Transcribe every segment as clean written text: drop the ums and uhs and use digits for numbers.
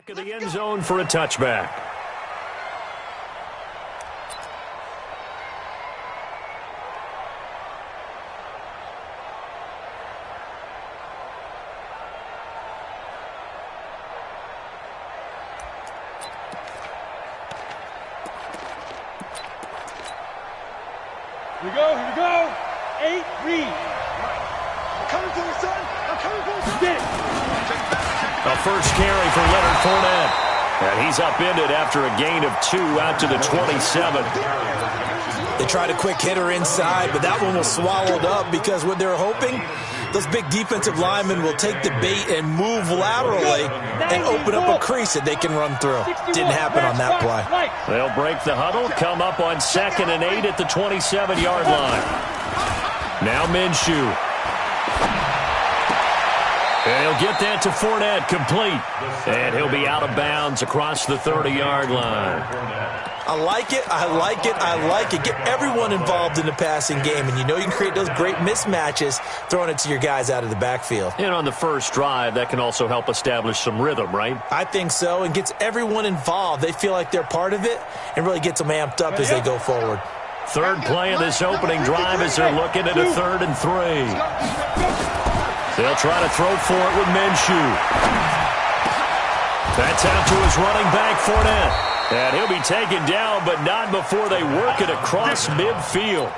Back of the end zone for a touchback. Here we go. 8, read. I'm coming for you, son. I'm coming for you. Get it. A first carry for Leonard Fournette. And he's upended after a gain of 2 out to the 27. They tried a quick hitter inside, but that one was swallowed up because what they're hoping, those big defensive linemen will take the bait and move laterally and open up a crease that they can run through. Didn't happen on that play. They'll break the huddle, come up on 2nd and 8 at the 27-yard line. Now Minshew. And he'll get that to Fournette, complete. And he'll be out of bounds across the 30-yard line. I like it. Get everyone involved in the passing game, and you know you can create those great mismatches throwing it to your guys out of the backfield. And on the first drive, that can also help establish some rhythm, right? I think so, and gets everyone involved. They feel like they're part of it and really gets them amped up as they go forward. Third play of this opening drive as they're looking at a 3rd and 3. They'll try to throw for it with Minshew. That's out to his running back, Fournette. And he'll be taken down, but not before they work it across midfield.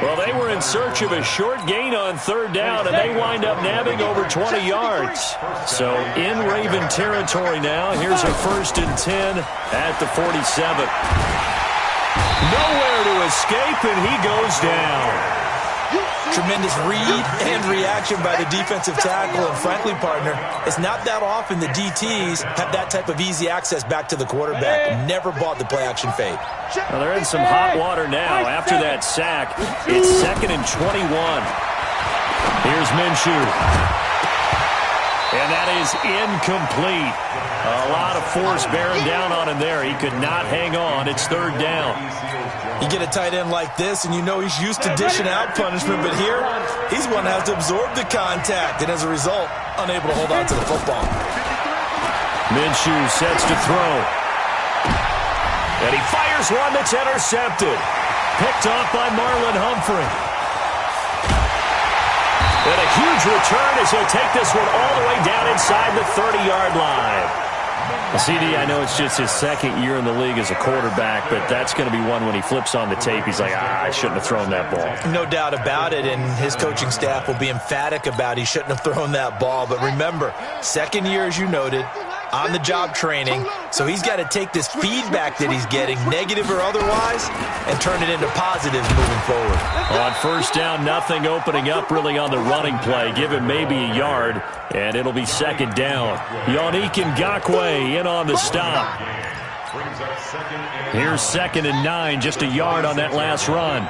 Well, they were in search of a short gain on 3rd down, and they wind up nabbing over 20 yards. So in Raven territory now. Here's a 1st and 10 at the 47. Nowhere to escape, and he goes down. Tremendous read and reaction by the defensive tackle. And frankly, partner, it's not that often the DTs have that type of easy access back to the quarterback. Never bought the play-action fade. Well, they're in some hot water now after that sack. It's 2nd and 21. Here's Minshew. And that is incomplete. A lot of force bearing down on him there. He could not hang on. It's 3rd down. You get a tight end like this, and you know he's used to dishing out punishment, but here, he's one that has to absorb the contact, and as a result, unable to hold on to the football. Minshew sets to throw. And he fires one that's intercepted. Picked off by Marlon Humphrey. And a huge return as he'll take this one all the way down inside the 30-yard line. Well, CD, I know it's just his 2nd year in the league as a quarterback, but that's going to be one when he flips on the tape. He's like, I shouldn't have thrown that ball. No doubt about it, and his coaching staff will be emphatic about he shouldn't have thrown that ball. But remember, 2nd year, as you noted, on-the-job training, so he's got to take this feedback that he's getting, negative or otherwise, and turn it into positives moving forward. On 1st down, nothing opening up really on the running play. Give him maybe a yard, and it'll be 2nd down. Yannick Ngakoue in on the stop. Here's 2nd and 9, just a yard on that last run.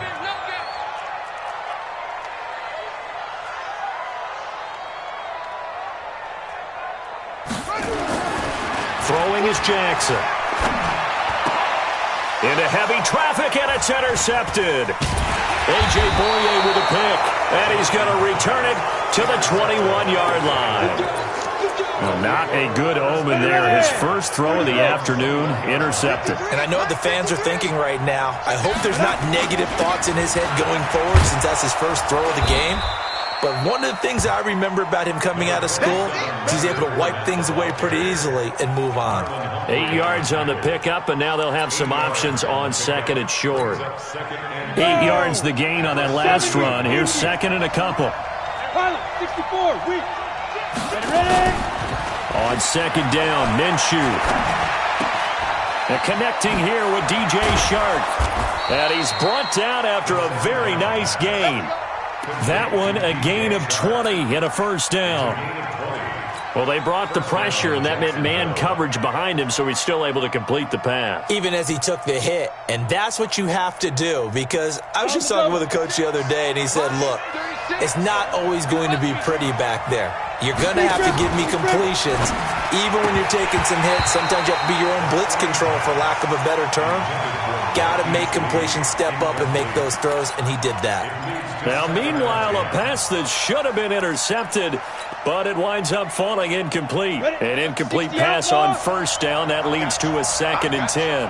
Throwing is Jackson. Into heavy traffic, and it's intercepted. A.J. Boye with a pick, and he's going to return it to the 21-yard line. Well, not a good omen there. His first throw of the afternoon, intercepted. And I know what the fans are thinking right now. I hope there's not negative thoughts in his head going forward since that's his first throw of the game. But one of the things I remember about him coming out of school is he's able to wipe things away pretty easily and move on. 8 yards on the pickup, and now they'll have some options on 2nd and short. 8 yards the gain on that last run. Here's 2nd and a couple. 64, ready. On 2nd down, Minshew. And connecting here with DJ Shark. And he's brought down after a very nice gain. That one, a gain of 20 and a 1st down. Well, they brought the pressure, and that meant man coverage behind him, so he's still able to complete the pass. Even as he took the hit, and that's what you have to do, because I was just talking with a coach the other day, and he said, look, it's not always going to be pretty back there. You're going to have to give me completions, Even when you're taking some hits, sometimes you have to be your own blitz control, for lack of a better term. Got to make completion step up and make those throws, and he did that. Now, meanwhile, a pass that should have been intercepted, but it winds up falling incomplete. An incomplete pass on first down. That leads to a 2nd and 10.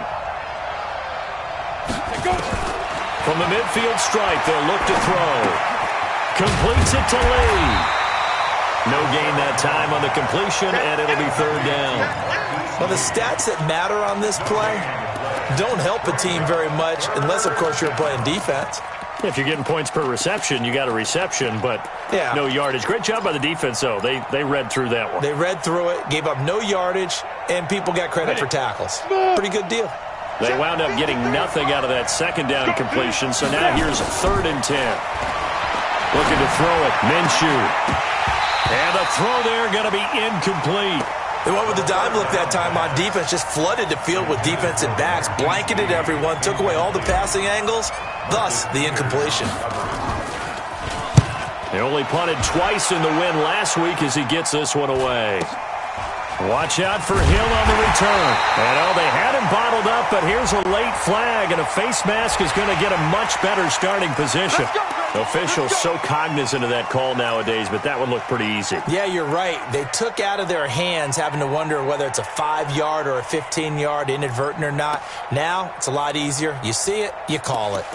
From the midfield stripe, they'll look to throw. Completes it to Lee. No gain that time on the completion, and it'll be 3rd down. Well, the stats that matter on this play don't help a team very much unless, of course, you're playing defense. If you're getting points per reception, you got a reception, but no yardage. Great job by the defense, though. They read through that one. They read through it, gave up no yardage, and people got credit for tackles. Pretty good deal. They wound up getting nothing out of that 2nd down completion, so now here's 3rd and 10. Looking to throw it, Minshew. And the throw there going to be incomplete. They went with the dime look that time on defense, just flooded the field with defensive backs, blanketed everyone, took away all the passing angles, thus the incompletion. They only punted twice in the win last week as he gets this one away. Watch out for Hill on the return. And they had him bottled up, but here's a late flag, and a face mask is going to get a much better starting position. Officials so cognizant of that call nowadays, but that would look pretty easy. Yeah, you're right. They took out of their hands having to wonder whether it's a 5-yard or a 15-yard, inadvertent or not. Now, it's a lot easier. You see it, you call it.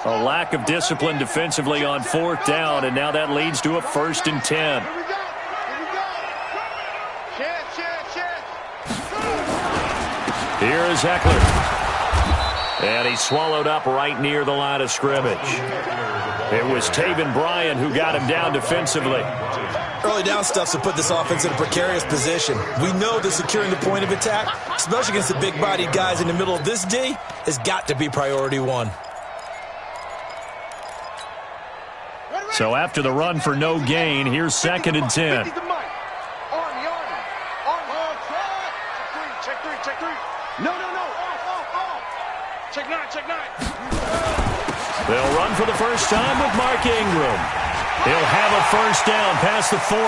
A lack of discipline defensively on 4th down, and now that leads to a 1st and 10. Here is Eckler. And he swallowed up right near the line of scrimmage. It was Taven Bryan who got him down defensively. Early down stuff to put this offense in a precarious position. We know that securing the point of attack, especially against the big-bodied guys in the middle of this D, has got to be priority 1. So after the run for no gain, here's 2nd and 10. They'll run for the first time with Mark Ingram. He'll have a first down past the 40.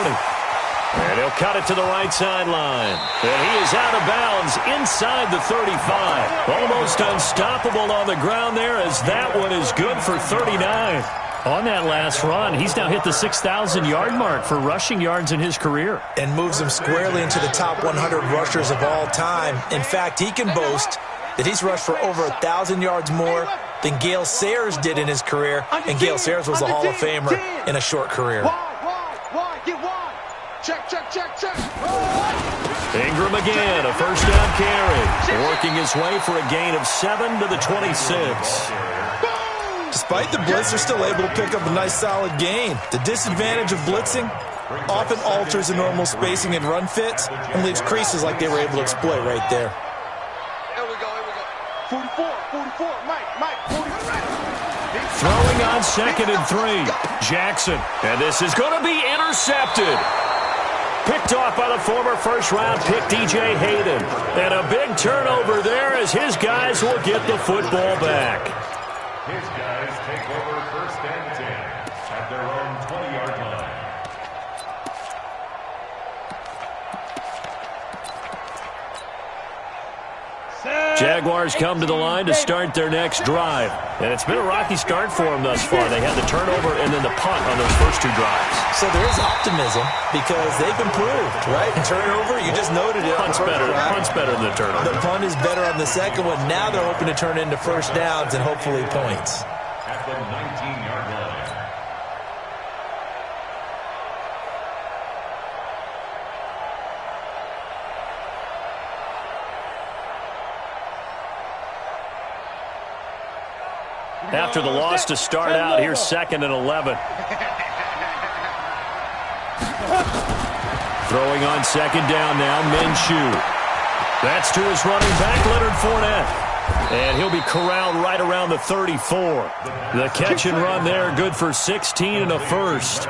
And he'll cut it to the right sideline. And he is out of bounds inside the 35. Almost unstoppable on the ground there, as that one is good for 39. On that last run, he's now hit the 6,000-yard mark for rushing yards in his career. And moves him squarely into the top 100 rushers of all time. In fact, he can boast that he's rushed for over 1,000 yards more than Gale Sayers did in his career. And Gale Sayers was a Hall of Famer in a short career. Ingram again, a first down carry. Working his way for a gain of 7 to the 26. Despite the blitz, they're still able to pick up a nice solid gain. The disadvantage of blitzing often alters the normal spacing and run fits and leaves creases like they were able to exploit right there. Here we go. 44, Mike, 43. Throwing on 2nd and 3. Jackson. And this is going to be intercepted. Picked off by the former first-round pick, DJ Hayden. And a big turnover there as his guys will get the football back. His guys take over 1st and 10 at their own 20-yard line. Jaguars come to the line to start their next drive. And it's been a rocky start for them thus far. They had the turnover and then the punt on those first 2 drives. So there is optimism because they've improved, right? Turnover, you just noted it. Punt's better than the turnover. The punt is better on the second one. Now they're hoping to turn into first downs and hopefully points. At the 19-yard line. After the loss to start out, here's 2nd and 11. Throwing on 2nd down now, Minshew. That's to his running back, Leonard Fournette. And he'll be corralled right around the 34. The catch and run there, good for 16 and a first.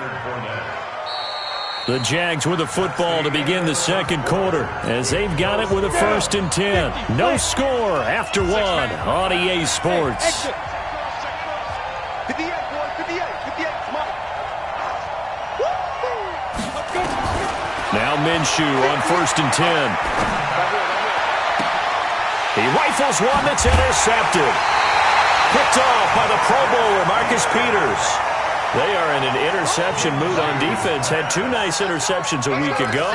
The Jags with the football to begin the second quarter as they've got it with a 1st and 10. No score after 1 on EA Sports. 58, boy, 58, come on. Woo! Minshew on 1st and 10. He rifles one that's intercepted. Picked off by the Pro Bowler, Marcus Peters. They are in an interception mood on defense. Had 2 nice interceptions a week ago.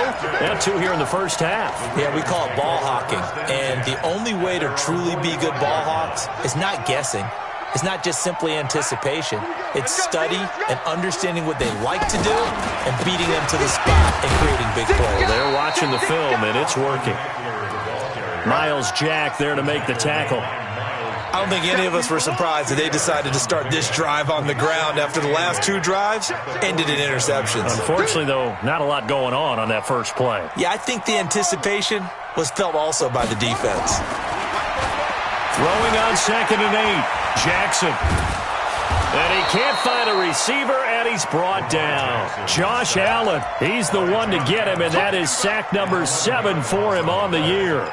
Now 2 here in the first half. Yeah, we call it ball hawking. And the only way to truly be good ball hawks is not guessing. It's not just simply anticipation. It's study and understanding what they like to do and beating them to the spot and creating big plays. They're watching the film, and it's working. Miles Jack there to make the tackle. I don't think any of us were surprised that they decided to start this drive on the ground after the last 2 drives ended in interceptions. Unfortunately, though, not a lot going on that first play. Yeah, I think the anticipation was felt also by the defense. Throwing on 2nd and 8, Jackson. And he can't find a receiver, and he's brought down. Josh Allen, he's the one to get him, and that is sack number 7 for him on the year.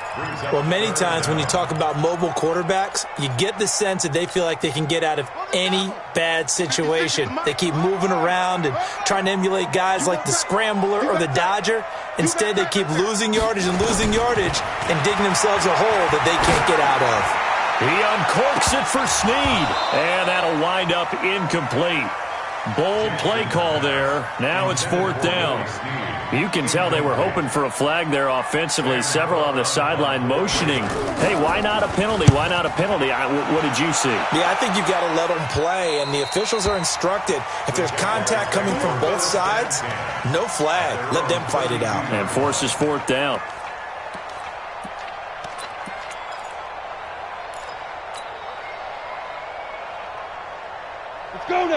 Well, many times when you talk about mobile quarterbacks, you get the sense that they feel like they can get out of any bad situation. They keep moving around and trying to emulate guys like the Scrambler or the Dodger. Instead, they keep losing yardage and digging themselves a hole that they can't get out of. He uncorks it for Snead, and that'll wind up incomplete. Bold play call there. Now it's 4th down. You can tell they were hoping for a flag there offensively. Several on the sideline motioning. Hey, why not a penalty? Why not a penalty? What did you see? Yeah, I think you've got to let them play, and the officials are instructed. If there's contact coming from both sides, no flag. Let them fight it out. And forces 4th down.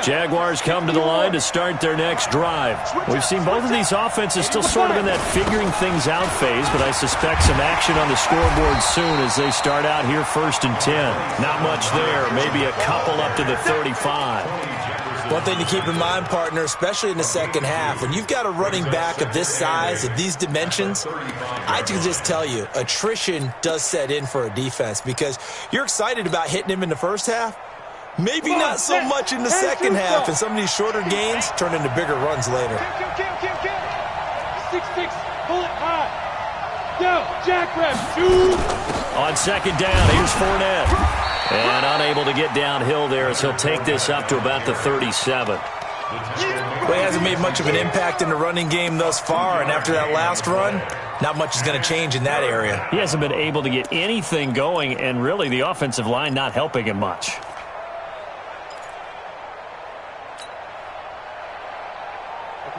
Jaguars come to the line to start their next drive. We've seen both of these offenses still sort of in that figuring things out phase, but I suspect some action on the scoreboard soon as they start out here 1st and 10. Not much there, maybe a couple up to the 35. One thing to keep in mind, partner, especially in the second half, when you've got a running back of this size, of these dimensions, I can just tell you, attrition does set in for a defense because you're excited about hitting him in the first half. Maybe not so much in the second half, and some of these shorter gains turn into bigger runs later. 6-6, pull it high. Down, jack rep, 2. On 2nd down, here's Fournette. And unable to get downhill there as he'll take this up to about the 37. Well, he hasn't made much of an impact in the running game thus far, and after that last run, not much is going to change in that area. He hasn't been able to get anything going, and really the offensive line not helping him much.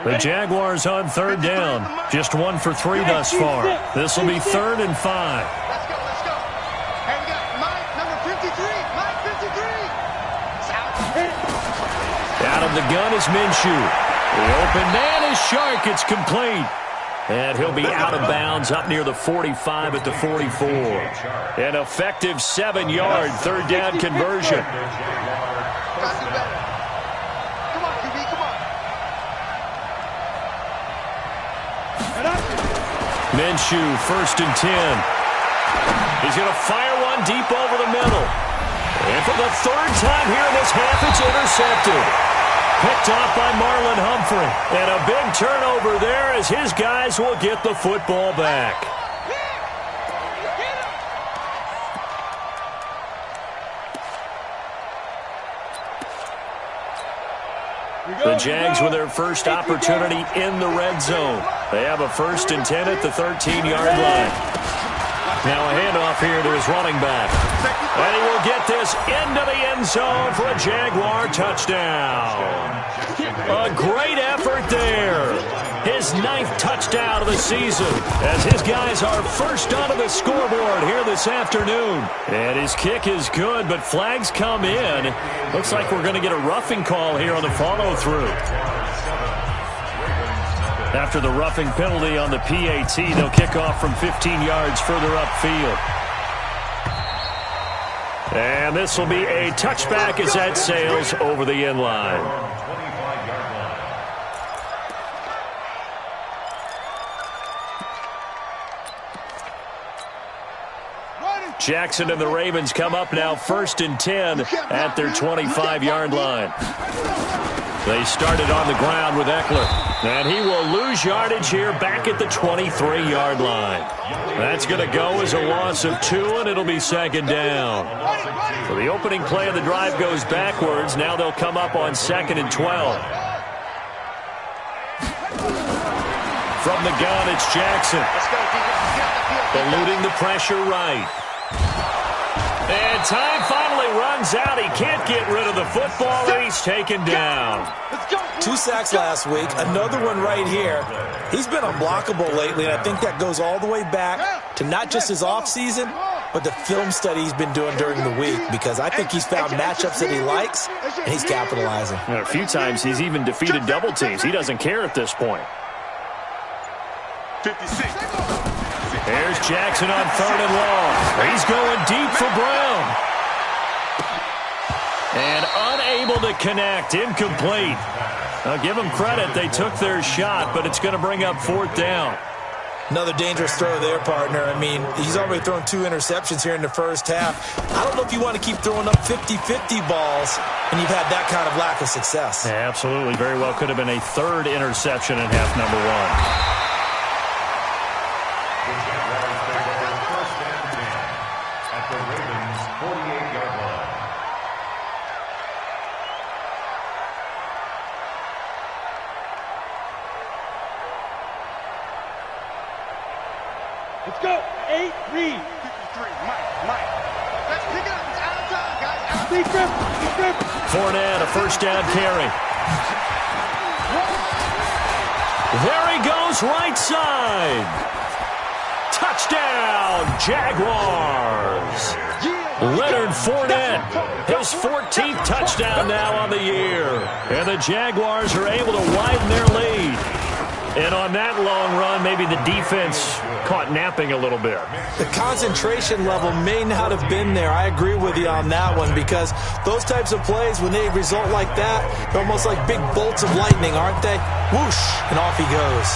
The Jaguars on 3rd down. Just 1 for 3 thus far. This will be 3rd and 5. Let's go. Hey, we got Mike, number 53. Mike, 53. Out of the gun is Minshew. The open man is Shark. It's complete. And he'll be out of bounds up near the 45 at the 44. An effective 7-yard 3rd down conversion. Minshew, 1st and 10. He's going to fire one deep over the middle. And for the 3rd time here in this half, it's intercepted. Picked off by Marlon Humphrey. And a big turnover there as his guys will get the football back. The Jags with their first opportunity in the red zone. They have a 1st and 10 at the 13-yard line. Now a handoff here to his running back. And he will get this into the end zone for a Jaguar touchdown. A great effort there. His 9th touchdown of the season as his guys are first onto the scoreboard here this afternoon. And his kick is good, but flags come in. Looks like we're going to get a roughing call here on the follow-through. After the roughing penalty on the PAT, they'll kick off from 15 yards further upfield. And this will be a touchback as that sails over the end line. Running. Jackson and the Ravens come up now 1st and 10 at their 25-yard line. They started on the ground with Eckler, and he will lose yardage here back at the 23-yard line. That's going to go as a loss of 2, and it'll be 2nd down. So the opening play of the drive goes backwards. Now they'll come up on 2nd and 12. From the gun, it's Jackson. Eluding the pressure right. And time finally runs out. He can't get rid of the football, and he's taken down. 2 sacks last week, another one right here. He's been unblockable lately, and I think that goes all the way back to not just his offseason, but the film study he's been doing during the week, because I think he's found matchups that he likes, and he's capitalizing. A few times he's even defeated double teams. He doesn't care at this point. 56. There's Jackson on 3rd and long. He's going deep for Brown. And unable to connect. Incomplete. I'll give them credit. They took their shot, but it's going to bring up 4th down. Another dangerous throw there, partner. I mean, he's already thrown 2 interceptions here in the first half. I don't know if you want to keep throwing up 50-50 balls when you've had that kind of lack of success. Yeah, absolutely. Very well could have been a 3rd interception in half number 1. Let's go. 8, read. 53, Mike. Let's pick it up. It's out of time, guys. Deep grip. Fournette, a 1st down carry. There he goes, right side. Touchdown, Jaguars. Leonard Fournette, his 14th touchdown now on the year. And the Jaguars are able to widen their lead. And on that long run, maybe the defense caught napping a little bit. The concentration level may not have been there. I agree with you on that one, because those types of plays, when they result like that, they're almost like big bolts of lightning, aren't they? Whoosh, and off he goes.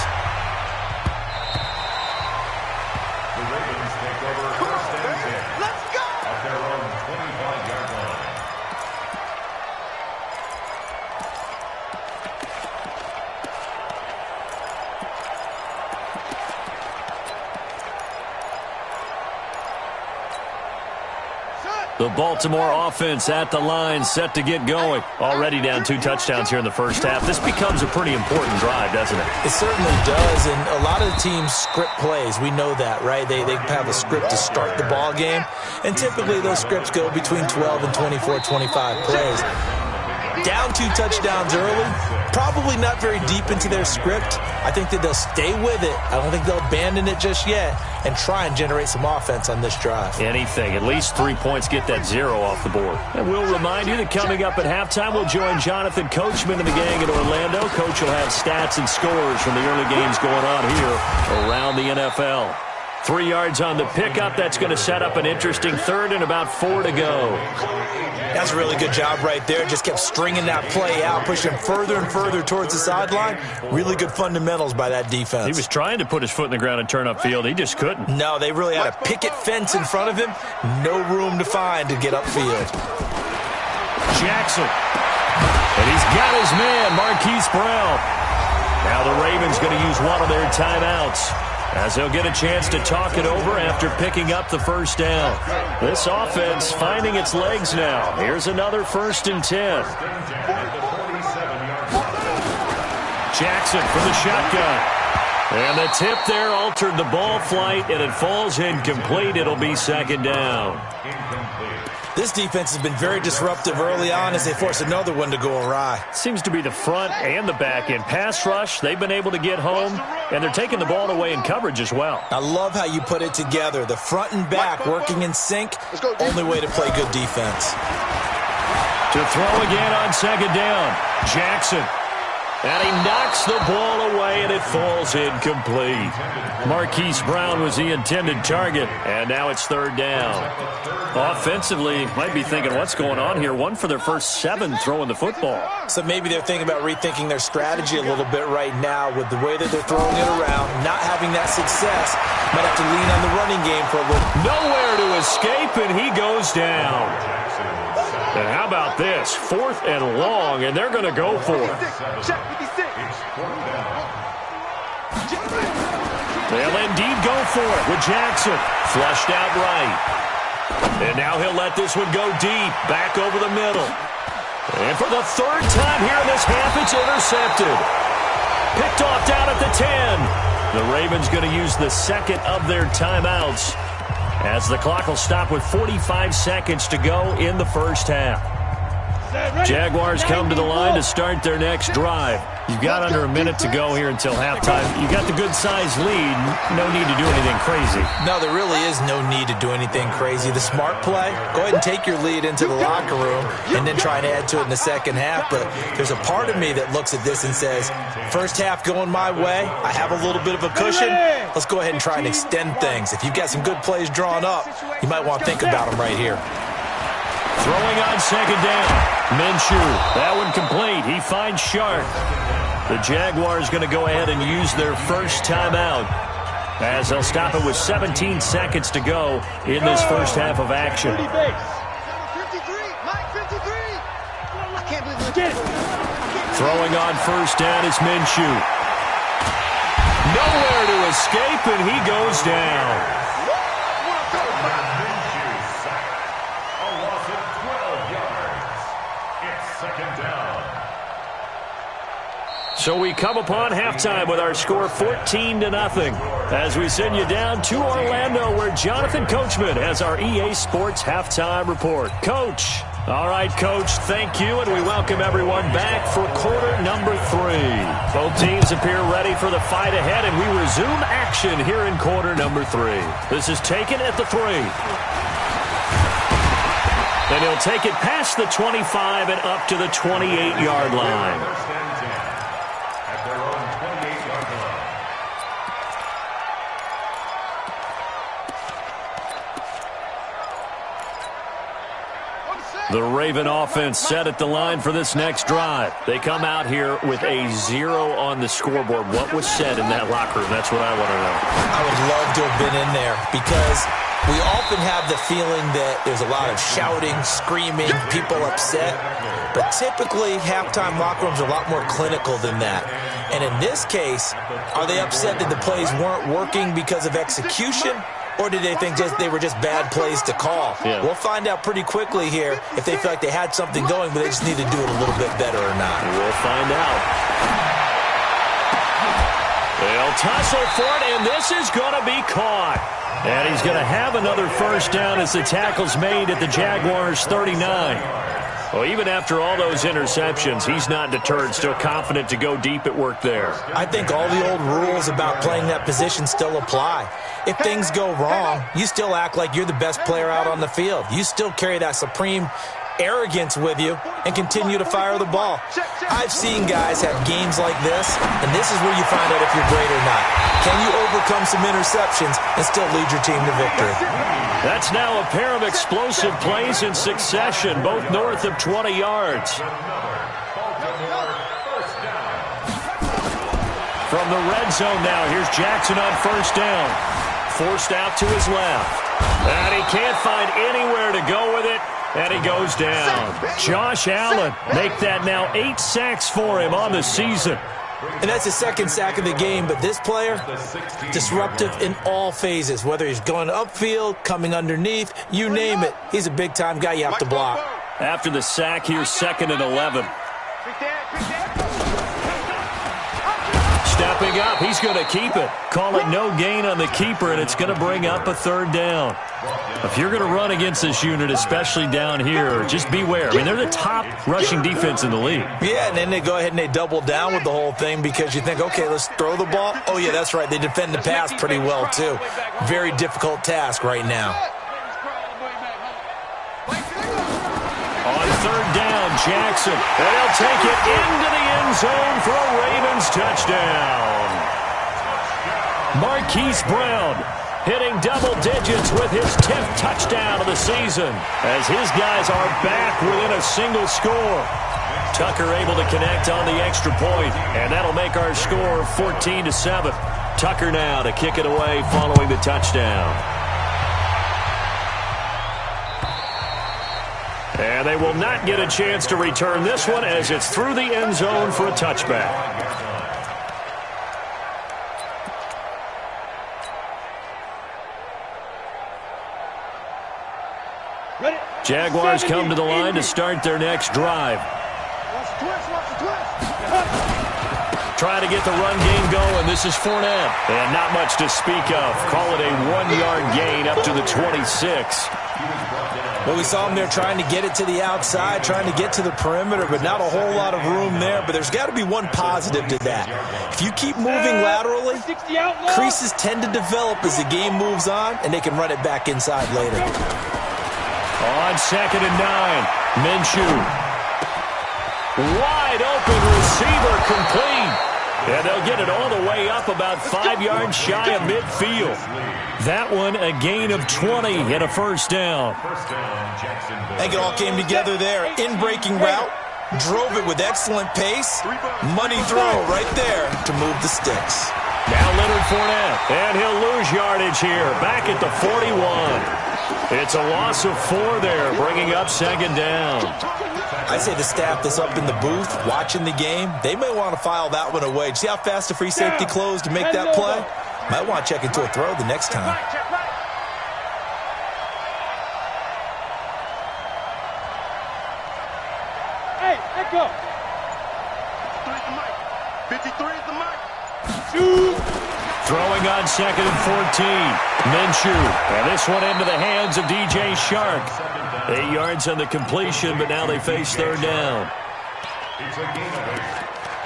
The Ravens take over 1st and 10. Let's go! At their own 25-yard line. The Baltimore offense at the line, set to get going. Already down 2 touchdowns here in the first half. This becomes a pretty important drive, doesn't it? It certainly does, and a lot of the teams script plays. We know that, right? They have a script to start the ball game, and typically those scripts go between 12 and 24, 25 plays. Down 2 touchdowns early, probably not very deep into their script. I think that they'll stay with it. I don't think they'll abandon it just yet and try and generate some offense on this drive. Anything. At least 3 points, get that 0 off the board. And we'll remind you that coming up at halftime, we'll join Jonathan Coachman and the gang in Orlando. Coach will have stats and scores from the early games going on here around the NFL. 3 yards on the pickup. That's going to set up an interesting 3rd and about 4 to go. That's a really good job right there. Just kept stringing that play out, pushing him further and further towards the sideline. Really good fundamentals by that defense. He was trying to put his foot in the ground and turn upfield. He just couldn't. No, they really had a picket fence in front of him. No room to find to get upfield. Jackson. And he's got his man, Marquise Brown. Now the Ravens going to use one of their timeouts, as they'll get a chance to talk it over after picking up the 1st down. This offense finding its legs now. Here's another 1st and 10. Jackson from the shotgun. And the tip there altered the ball flight, and it falls incomplete. It'll be 2nd down. This defense has been very disruptive early on as they force another one to go awry. Seems to be the front and the back end. Pass rush, they've been able to get home, and they're taking the ball away in coverage as well. I love how you put it together. The front and back working in sync, only way to play good defense. To throw again on 2nd down, Jackson. And he knocks the ball away, and it falls incomplete. Marquise Brown was the intended target, and now it's 3rd down. Offensively, might be thinking, what's going on here? 1 for their first 7 throwing the football. So maybe they're thinking about rethinking their strategy a little bit right now with the way that they're throwing it around, not having that success. Might have to lean on the running game for a little. Nowhere to escape, and he goes down. And how about this? 4th and long, and they're going to go for it. They'll indeed go for it with Jackson. Flushed out right. And now he'll let this one go deep, back over the middle. And for the 3rd time here in this half, it's intercepted. Picked off down at the 10. The Ravens going to use the 2nd of their timeouts, as the clock will stop with 45 seconds to go in the first half. Jaguars come to the line to start their next drive. You've got under a minute to go here until halftime. You got the good-sized lead. No need to do anything crazy. No, there really is no need to do anything crazy. The smart play, go ahead and take your lead into the locker room and then try to add to it in the second half. But there's a part of me that looks at this and says, first half going my way, I have a little bit of a cushion. Let's go ahead and try and extend things. If you've got some good plays drawn up, you might want to think about them right here. Throwing on 2nd down. Minshew, that one complete. He finds Shark. The Jaguars going to go ahead and use their first timeout, as they'll stop it with 17 seconds to go in this first half of action. 53, Mike 53. I can't believe it. Throwing on 1st down is Minshew. Nowhere to escape, and he goes down. So we come upon halftime with our score 14-0 as we send you down to Orlando, where Jonathan Coachman has our EA Sports halftime report. Coach. All right, Coach, thank you, and we welcome everyone back for quarter number 3. Both teams appear ready for the fight ahead, and we resume action here in quarter number 3. This is taken at the 3. And he'll take it past the 25 and up to the 28-yard line. The Raven offense set at the line for this next drive. They come out here with a 0 on the scoreboard. What was said in that locker room? That's what I want to know. I would love to have been in there, because we often have the feeling that there's a lot of shouting, screaming, people upset. But typically, halftime locker rooms are a lot more clinical than that. And in this case, are they upset that the plays weren't working because of execution? Or did they think they were just bad plays to call? Yeah. We'll find out pretty quickly here if they feel like they had something going, but they just need to do it a little bit better or not. We'll find out. They'll tussle for it, and this is going to be caught. And he's going to have another first down as the tackle's made at the Jaguars' 39. Well, even after all those interceptions, he's not deterred, still confident to go deep at work there. I think all the old rules about playing that position still apply. If things go wrong, you still act like you're the best player out on the field. You still carry that supreme arrogance with you and continue to fire the ball. I've seen guys have games like this, and this is where you find out if you're great or not. Can you overcome some interceptions and still lead your team to victory? That's now a pair of explosive plays in succession, both north of 20 yards. From the red zone now, here's Jackson on first down. Forced out to his left. And he can't find anywhere to go with it. And he goes down. Josh Allen, make that now 8 sacks for him on the season. And that's his second sack of the game, but this player, disruptive in all phases, whether he's going upfield, coming underneath, you name it. He's a big-time guy you have to block. After the sack, here's 2nd and 11. Stepping up, he's going to keep it. Call it no gain on the keeper, and it's going to bring up a 3rd down. If you're going to run against this unit, especially down here, just beware. I mean, they're the top rushing defense in the league. Yeah, and then they go ahead and they double down with the whole thing because you think, okay, let's throw the ball. Oh, yeah, that's right. They defend the pass pretty well, too. Very difficult task right now. On 3rd down, Jackson. And he'll take it into the end zone for a Ravens touchdown. Marquise Brown hitting double digits with his 10th touchdown of the season, as his guys are back within a single score. Tucker able to connect on the extra point, and that'll make our score 14-7. Tucker now to kick it away following the touchdown. And they will not get a chance to return this one as it's through the end zone for a touchback. Jaguars come to the line to start their next drive. Trying to get the run game going. This is Fournette. And not much to speak of. Call it a 1-yard gain up to the 26. Well, we saw him there trying to get it to the outside, trying to get to the perimeter, but not a whole lot of room there. But there's got to be one positive to that. If you keep moving laterally, creases tend to develop as the game moves on, and they can run it back inside later. On 2nd and 9, Minshew. Wide open receiver complete. And they'll get it all the way up about 5 yards shy of midfield. That one a gain of 20 and a first down. I think it all came together there. In-breaking route, drove it with excellent pace. Money throw right there to move the sticks. Now Leonard Fournette, and he'll lose yardage here, back at the 41. It's a loss of 4 there, bringing up 2nd down. I say the staff that's up in the booth watching the game, they may want to file that one away. See how fast the free safety closed to make that play? Might want to check into a throw the next time. Hey, let go. 53 is the mic. Shoot. Throwing on 2nd and 14. Minshew. And this one into the hands of DJ Shark. 8 yards on the completion, but now they face 3rd down. It's a gain of 8,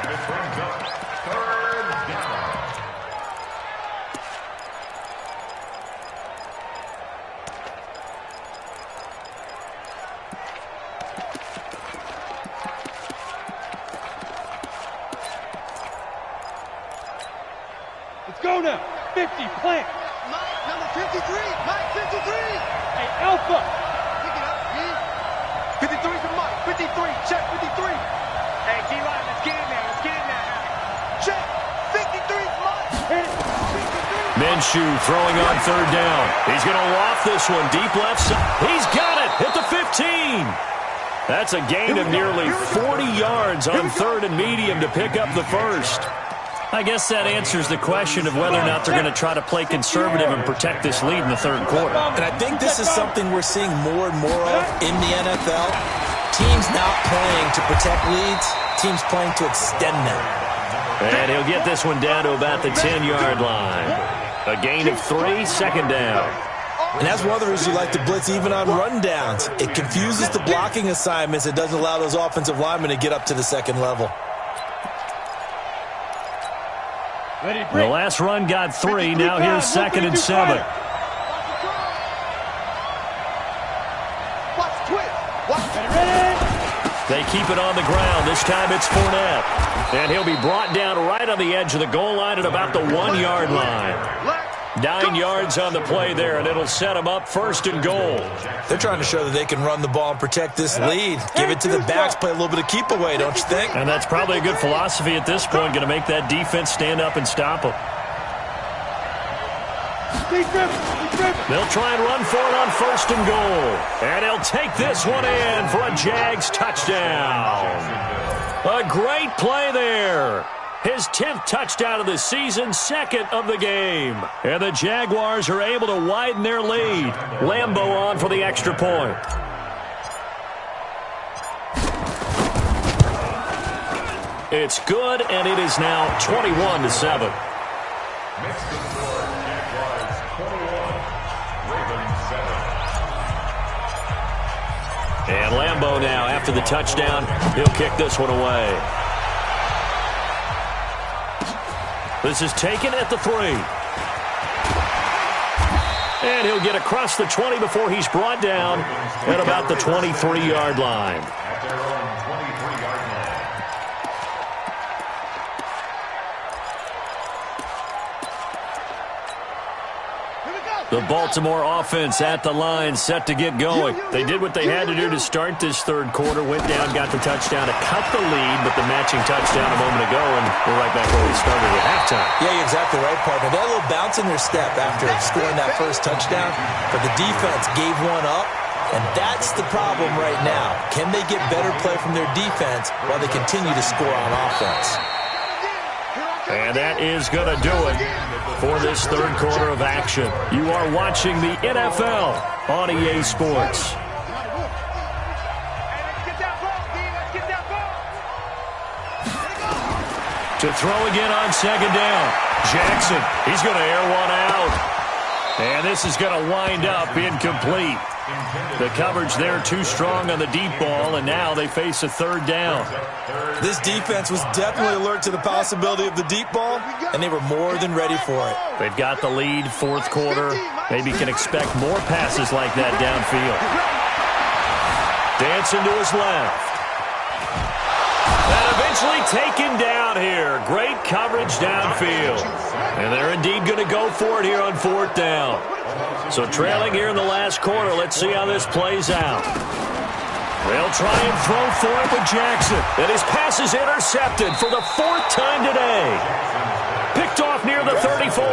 and it brings up 3rd down. Let's go now. 50, plant. Mike, number 53. Mike, 53. Hey, Alpha. Pick it up, yeah. 53 to Mike. 53. Check 53. Hey, D-line, let's get in there. Let's get in there. Check. 53 is Mike. Hit it. 53. Minshew throwing on 3rd down. He's going to loft this one deep left side. He's got it at the 15. That's a gain of nearly 40 yards on 3rd and medium to pick up the first. I guess that answers the question of whether or not they're going to try to play conservative and protect this lead in the 3rd quarter. And I think this is something we're seeing more and more of in the NFL. Teams not playing to protect leads, teams playing to extend them. And he'll get this one down to about the 10-yard line. A gain of 3, 2nd down. And that's one of the reasons you like to blitz even on rundowns. It confuses the blocking assignments. It doesn't allow those offensive linemen to get up to the 2nd level. The last run got 3. Now here's 2nd and 7. They keep it on the ground. This time it's Fournette. And he'll be brought down right on the edge of the goal line at about the 1-yard line. 9 yards on the play there, and it'll set them up 1st and goal. They're trying to show that they can run the ball and protect this lead. Give it to the backs, play a little bit of keep away, don't you think? And that's probably a good philosophy at this point, going to make that defense stand up and stop them. They'll try and run for it on 1st and goal. And he'll take this one in for a Jags touchdown. A great play there. His 10th touchdown of the season, 2nd of the game. And the Jaguars are able to widen their lead. Lambeau on for the extra point. It's good, and it is now 21-7. Mexican score, Jaguars 21, Ravens 7. And Lambeau now, after the touchdown, he'll kick this one away. This is taken at the 3. And he'll get across the 20 before he's brought down at about the 23-yard line. At their own 23-yard line. The Baltimore offense at the line, set to get going. They did what they had to do to start this 3rd quarter, went down, got the touchdown to cut the lead, but the matching touchdown a moment ago, and we're right back where we started at halftime. Yeah, you're exactly right, partner. They had a little bounce in their step after scoring that first touchdown, but the defense gave one up, And that's the problem right now. Can they get better play from their defense while they continue to score on offense? And that is going to do it for this third quarter of action. You are watching the NFL on EA Sports. To throw again on second down. Jackson, he's going to air one out. And this is going to wind up incomplete. The coverage there too strong on the deep ball, and now they face a third down. This defense was definitely alert to the possibility of the deep ball, and they were more than ready for it. They've got the lead, fourth quarter. Maybe can expect more passes like that downfield. Dancing to his left. And eventually taken down here. Great coverage downfield. And they're indeed going to go for it here on fourth down. So trailing here in the last quarter, let's see how this plays out. They'll try and throw for it with Jackson. And his pass is intercepted for the fourth time today. Picked off near the 34.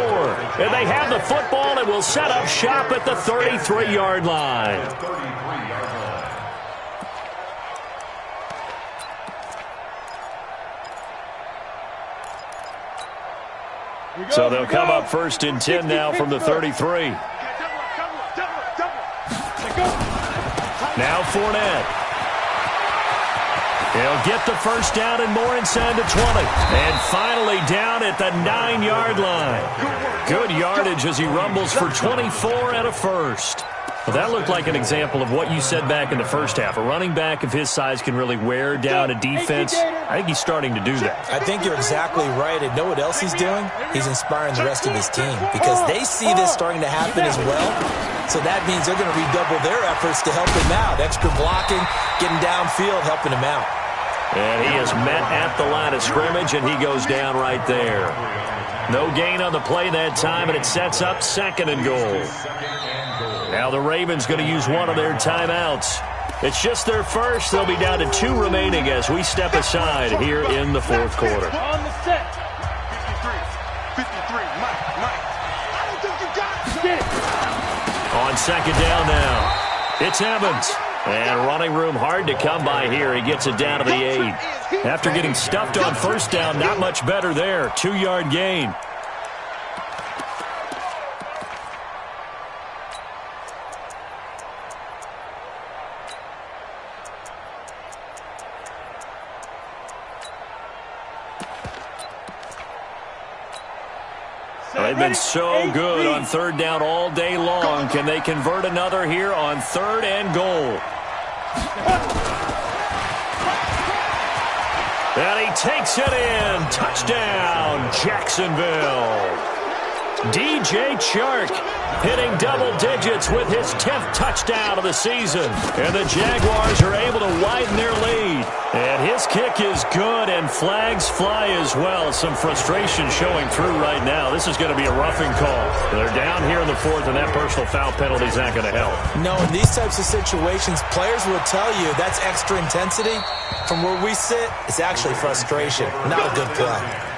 And they have the football and will set up shop at the 33-yard line. So they'll come up first and 10 now from the 33. Now Fournette. He'll get the first down and more inside the 20. And finally down at the 9-yard line. Good yardage as he rumbles for 24 and a first. Well, that looked like an example of what you said back in the first half. A running back of his size can really wear down a defense. I think he's starting to do that. I think you're exactly right. And know what else he's doing? He's inspiring the rest of his team because they see this starting to happen as well. So that means they're going to redouble their efforts to help him out. Extra blocking, getting downfield, helping him out. And he is met at the line of scrimmage, and he goes down right there. No gain on the play that time, and it sets up second and goal. Now the Ravens going to use one of their timeouts. It's just their first. They'll be down to 2 remaining as we step aside here in the fourth quarter. On the set. 53, Mike. I don't think you got it. Get it. On second down now, it's Evans. And running room hard to come by here. He gets it down to the 8. After getting stuffed on first down, not much better there. 2-yard gain. They've been so good on third down all day long. Can they convert another here on third and goal? And he takes it in. Touchdown, Jacksonville. DJ Chark hitting double digits with his 10th touchdown of the season. And the Jaguars are able to widen their lead. And his kick is good, and flags fly as well. Some frustration showing through right now. This is going to be a roughing call. They're down here in the fourth, and that personal foul penalty is not going to help. No, in these types of situations, players will tell you that's extra intensity. From where we sit, it's actually frustration, not a good play.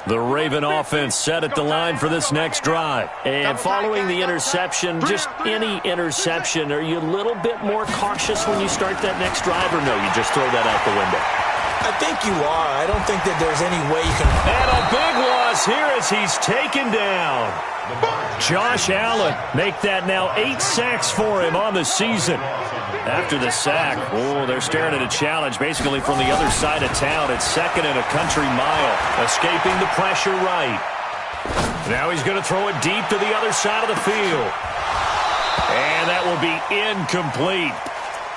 The Raven offense set at the line for this next drive. And following the interception, just any interception, are you a little bit more cautious when you start that next drive, or no, you just throw that out the window? I think you are. I don't think that there's any way you can... And a big loss here as he's taken down. Josh Allen make that now 8 sacks for him on the season. After the sack, they're staring at a challenge basically from the other side of town. It's second and a country mile. Escaping the pressure right. Now he's going to throw it deep to the other side of the field. And that will be incomplete.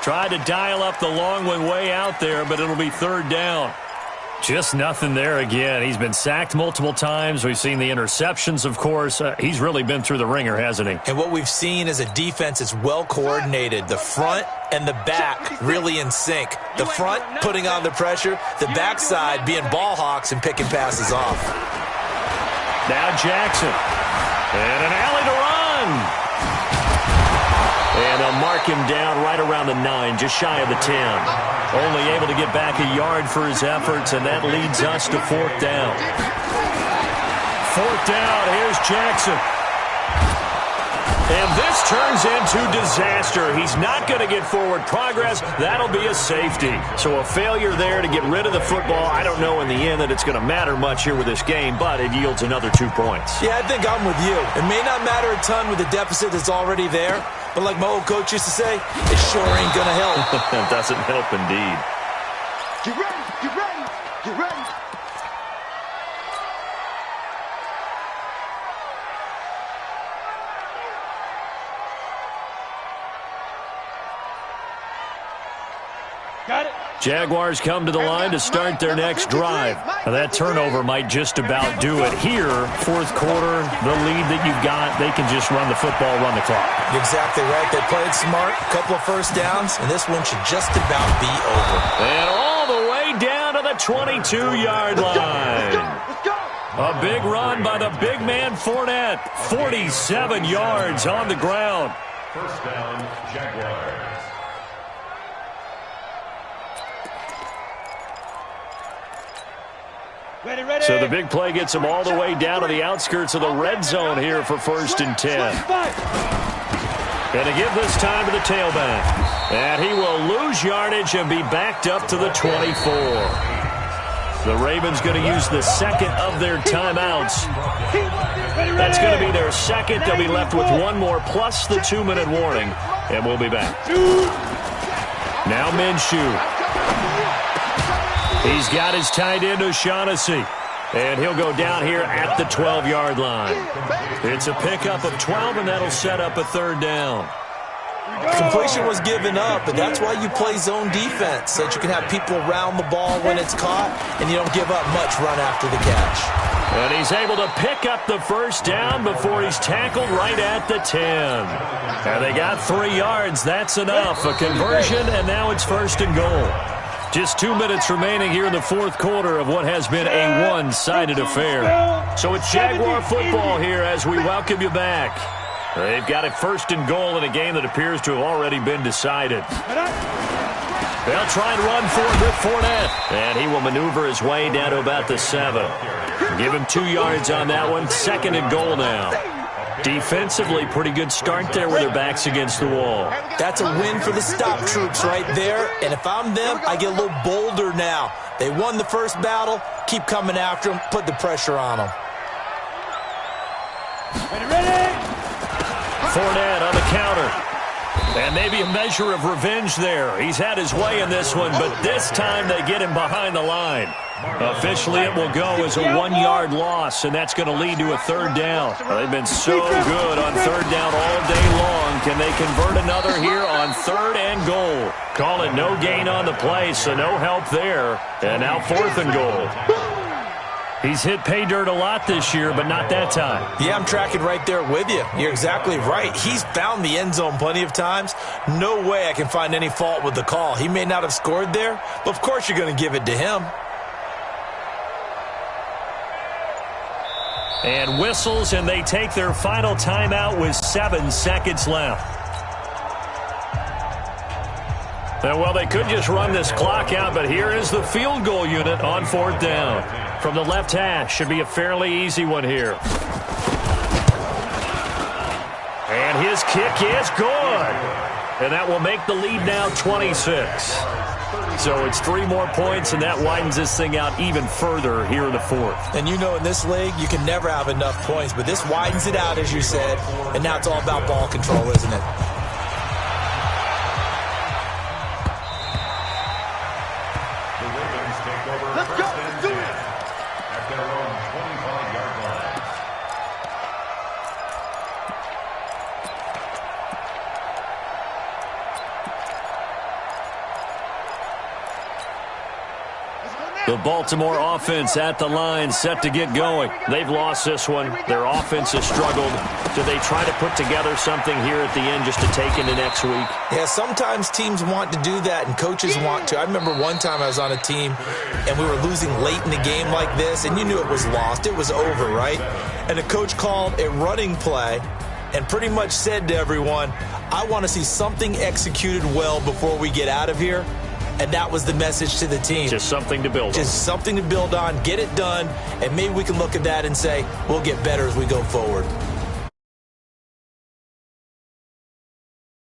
Tried to dial up the long one way out there, but it'll be third down. Just nothing there again. He's been sacked multiple times. We've seen the interceptions, of course. He's really been through the ringer, hasn't he? And what we've seen is a defense that's well coordinated. The front and the back really in sync. The front putting on the pressure. The backside being ball hawks and picking passes off. Now Jackson. And an alley to run. And mark him down right around the 9, just shy of the 10. Only able to get back a yard for his efforts, and that leads us to 4th down. 4th down, here's Jackson. And this turns into disaster. He's not going to get forward progress. That'll be a safety. So a failure there to get rid of the football. I don't know in the end that it's going to matter much here with this game, but it yields another 2 points. Yeah, I think I'm with you. It may not matter a ton with the deficit that's already there, but like my old coach used to say, it sure ain't going to help. It doesn't help indeed. Get ready, get ready, get ready. Got it. Jaguars come to the line to start their next drive. Now, that turnover might just about do it. Here, 4th quarter, the lead that you've got, they can just run the football, run the clock. Exactly right. They played smart, a couple of first downs, and this one should just about be over. And all the way down to the 22-yard line. A big run by the big man Fournette. 47 yards on the ground. First down, Jaguars. Ready, ready. So the big play gets him all the way down to the outskirts of the red zone here for 1st and 10. Going to give this time to the tailback. And he will lose yardage and be backed up to the 24. The Ravens going to use the second of their timeouts. That's going to be their second. They'll be left with one more plus the 2-minute warning. And we'll be back. Now Minshew. He's got his tight end, O'Shaughnessy. And he'll go down here at the 12-yard line. It's a pickup of 12, and that'll set up a 3rd down. Completion was given up, but that's why you play zone defense, so that you can have people around the ball when it's caught, and you don't give up much run after the catch. And he's able to pick up the 1st down before he's tackled right at the 10. And they got 3 yards. That's enough. A conversion, and now it's 1st and goal. Just 2 minutes remaining here in the 4th quarter of what has been a one-sided affair. So it's Jaguar football here as we welcome you back. They've got a 1st and goal in a game that appears to have already been decided. They'll try and run for it with Fournette. And he will maneuver his way down to about the 7. Give him 2 yards on that one. 2nd and goal now. Defensively, pretty good start there with their backs against the wall. That's a win for the stop troops right there. And if I'm them, I get a little bolder now. They won the first battle. Keep coming after them. Put the pressure on them. Ready. Fournette on the counter. And maybe a measure of revenge there. He's had his way in this one, but this time they get him behind the line. Officially, it will go as a 1-yard loss, and that's going to lead to a 3rd down. They've been so good on 3rd down all day long. Can they convert another here on 3rd and goal? Call it no gain on the play, so no help there. And now 4th and goal. He's hit pay dirt a lot this year, but not that time. Yeah, I'm tracking right there with you. You're exactly right. He's found the end zone plenty of times. No way I can find any fault with the call. He may not have scored there, but of course you're going to give it to him. And whistles, and they take their final timeout with 7 seconds left. Well, they could just run this clock out, but here is the field goal unit on 4th down. From the left hash, should be a fairly easy one here. And his kick is good. And that will make the lead now 26. So it's 3 more points, and that widens this thing out even further here in the 4th. And you know in this league, you can never have enough points, but this widens it out, as you said, and now it's all about ball control, isn't it? Let's go. Let's do it. At their own 25-yard line. The Baltimore offense at the line, set to get going. They've lost this one. Their offense has struggled. Do they try to put together something here at the end just to take into next week? Yeah, sometimes teams want to do that, and coaches want to. I remember one time I was on a team, and we were losing late in the game like this, and you knew it was lost. It was over, right? And the coach called a running play and pretty much said to everyone, I want to see something executed well before we get out of here. And that was the message to the team. Just something to build on. Just something to build on, get it done, and maybe we can look at that and say, we'll get better as we go forward.